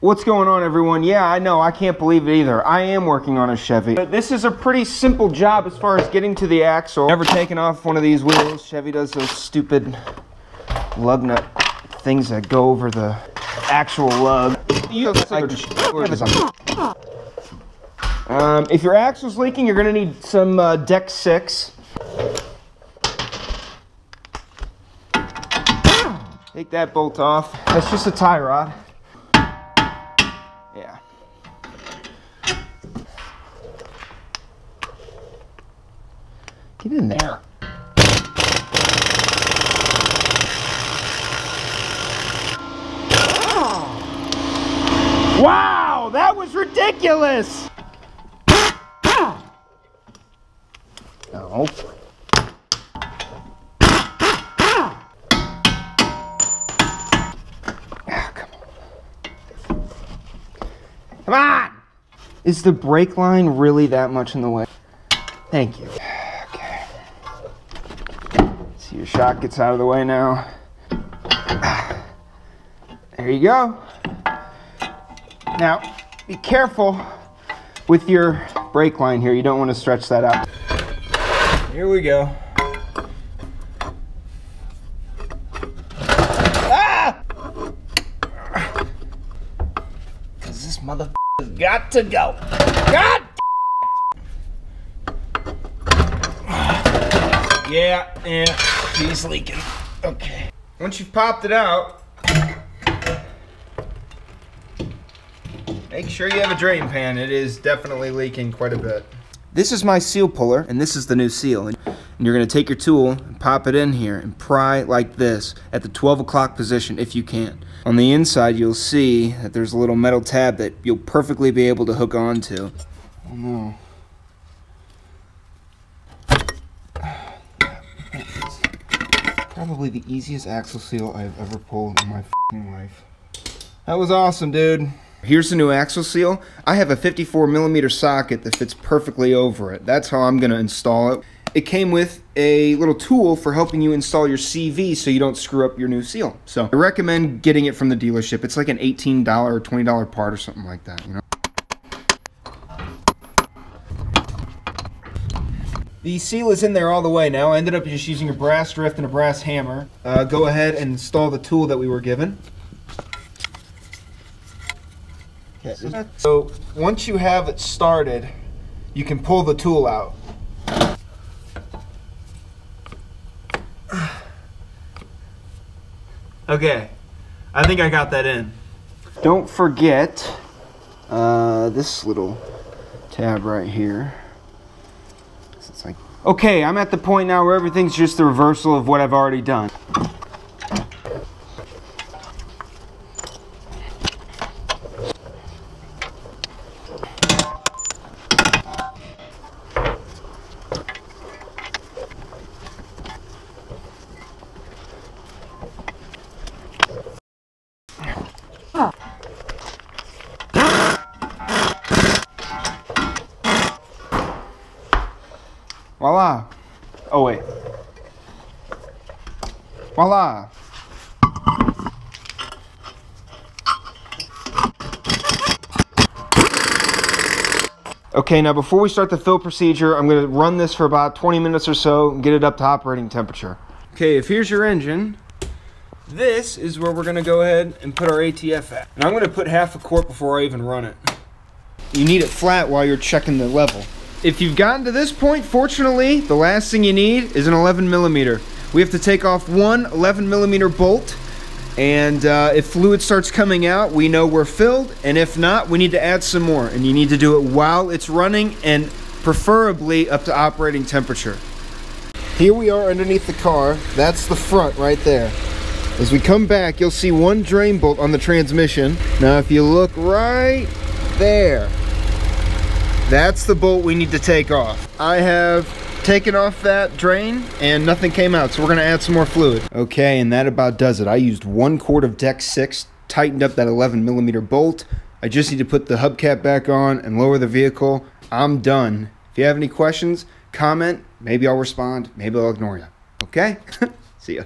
What's going on, everyone? Yeah, I know, I can't believe it either. I am working on a Chevy. But this is a pretty simple job as far as getting to the axle. Never taken off one of these wheels. Chevy does those stupid lug nut things that go over the actual lug. If your axle's leaking, you're gonna need some deck 6. Take that bolt off. That's just a tie rod. Yeah. Get in there. Wow, that was ridiculous. No. Come on! Is the brake line really that much in the way? Thank you. Okay. So your shock gets out of the way now. There you go. Now, be careful with your brake line here. You don't want to stretch that out. Here we go. Ah! Because this motherfucker has got to go. God! Yeah, he's leaking. Okay. Once you've popped it out, make sure you have a drain pan. It is definitely leaking quite a bit. This is my seal puller, and this is the new seal. And you're gonna take your tool and pop it in here and pry like this at the 12 o'clock position if you can. On the inside, you'll see that there's a little metal tab that you'll perfectly be able to hook onto. Oh no. Probably the easiest axle seal I've ever pulled in my f***ing life. That was awesome, dude. Here's the new axle seal. I have a 54mm socket that fits perfectly over it. That's how I'm gonna install it. It came with a little tool for helping you install your CV so you don't screw up your new seal. So I recommend getting it from the dealership. It's like an $18 or $20 part or something like that, you know? The seal is in there all the way now. I ended up just using a brass drift and a brass hammer. Go ahead and install the tool that we were given. Okay. So once you have it started, you can pull the tool out. Okay, I think I got that in. Don't forget this little tab right here. It's like, okay, I'm at the point now where everything's just the reversal of what I've already done. Voila. Oh wait. Voila. Okay, now before we start the fill procedure, I'm going to run this for about 20 minutes or so and get it up to operating temperature. Okay, if here's your engine, this is where we're going to go ahead and put our ATF at. And I'm going to put half a quart before I even run it. You need it flat while you're checking the level. If you've gotten to this point, fortunately, the last thing you need is an 11mm. We have to take off one 11mm bolt, and if fluid starts coming out, we know we're filled, and if not, we need to add some more. And you need to do it while it's running, and preferably up to operating temperature. Here we are underneath the car. That's the front right there. As we come back, you'll see one drain bolt on the transmission. Now, if you look right there, that's the bolt we need to take off. I have taken off that drain and nothing came out, so we're gonna add some more fluid. Okay, and that about does it. I used 1 quart of Deck 6, tightened up that 11mm bolt. I just need to put the hubcap back on and lower the vehicle. I'm done. If you have any questions, comment. Maybe I'll respond, maybe I'll ignore you. Okay? See ya.